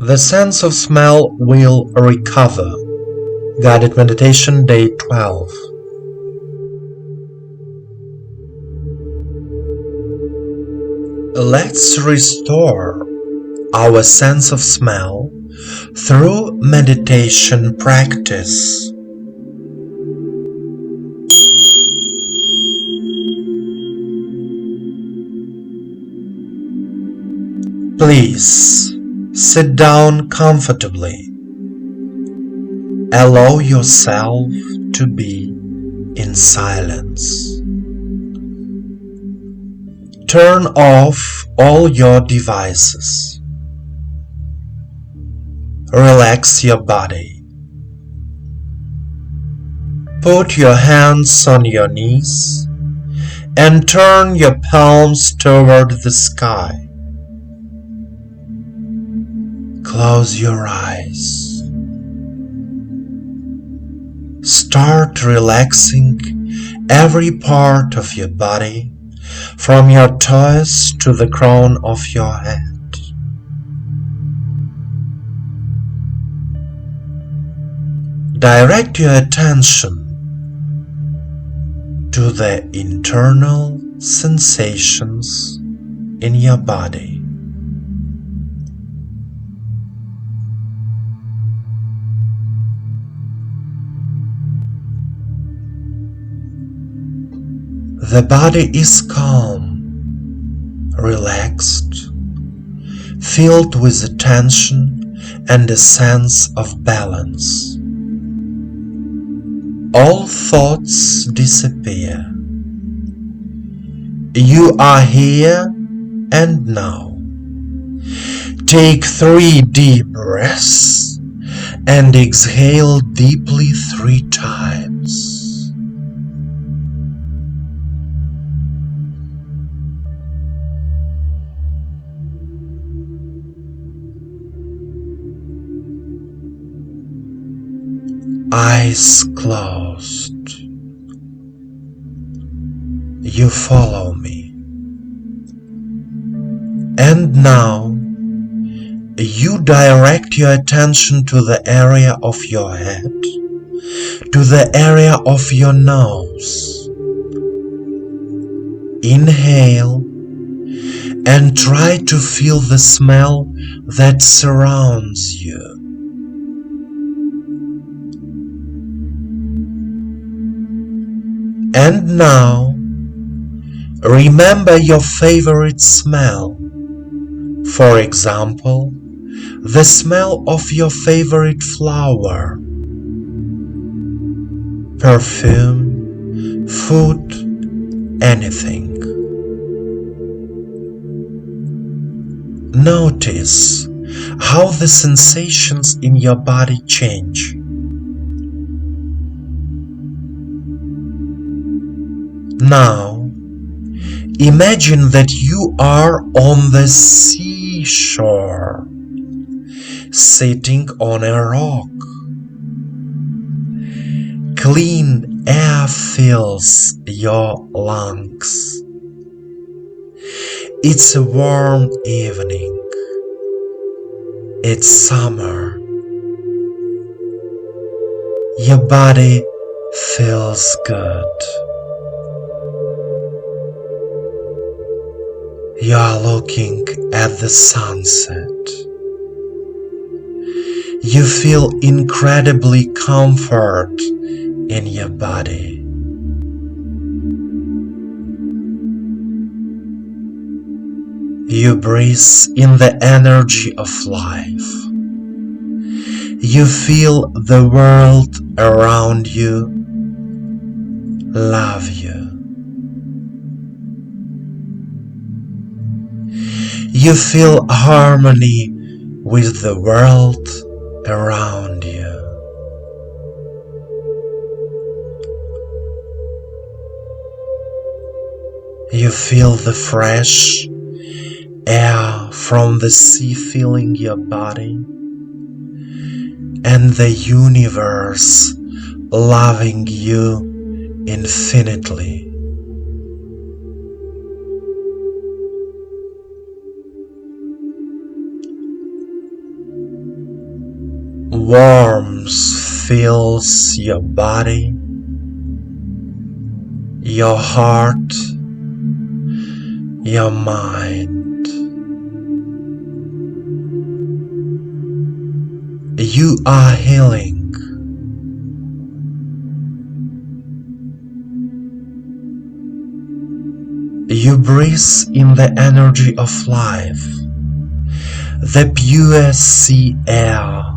The sense of smell will recover. Guided Meditation Day 12. Let's restore our sense of smell through meditation practice. Please sit down comfortably. Allow yourself to be in silence. Turn off all your devices. Relax your body. Put your hands on your knees and turn your palms toward the sky. Close your eyes. Start relaxing every part of your body, from your toes to the crown of your head. Direct your attention to the internal sensations in your body. The body is calm, relaxed, filled with attention and a sense of balance. All thoughts disappear. You are here and now. Take 3 deep breaths and exhale deeply 3 times. Eyes closed. You follow me. And now you direct your attention to the area of your head, to the area of your nose. Inhale and try to feel the smell that surrounds you. And now, remember your favorite smell. For example, the smell of your favorite flower, perfume, food, anything. Notice how the sensations in your body change. Now, imagine that you are on the seashore, sitting on a rock. Clean air fills your lungs. It's a warm evening. It's summer. Your body feels good. You are looking at the sunset. You feel incredibly comfort in your body. You breathe in the energy of life. You feel the world around you love you. You feel harmony with the world around you. You feel the fresh air from the sea filling your body, and the universe loving you infinitely. Warmth fills your body, your heart, your mind. You are healing. You breathe in the energy of life, the pure sea air.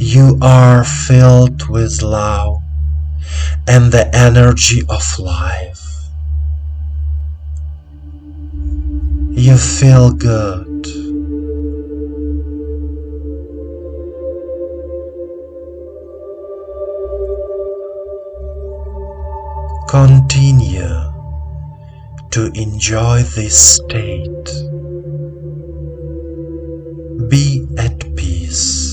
You are filled with love and the energy of life. You feel good. Continue to enjoy this state. Be at peace.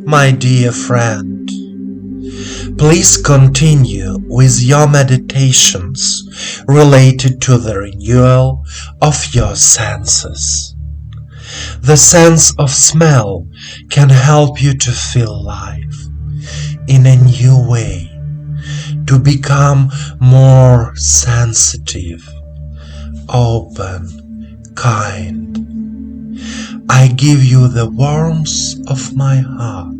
My dear friend, please continue with your meditations related to the renewal of your senses. The sense of smell can help you to feel life in a new way, to become more sensitive, open, kind. I give you the warmth of my heart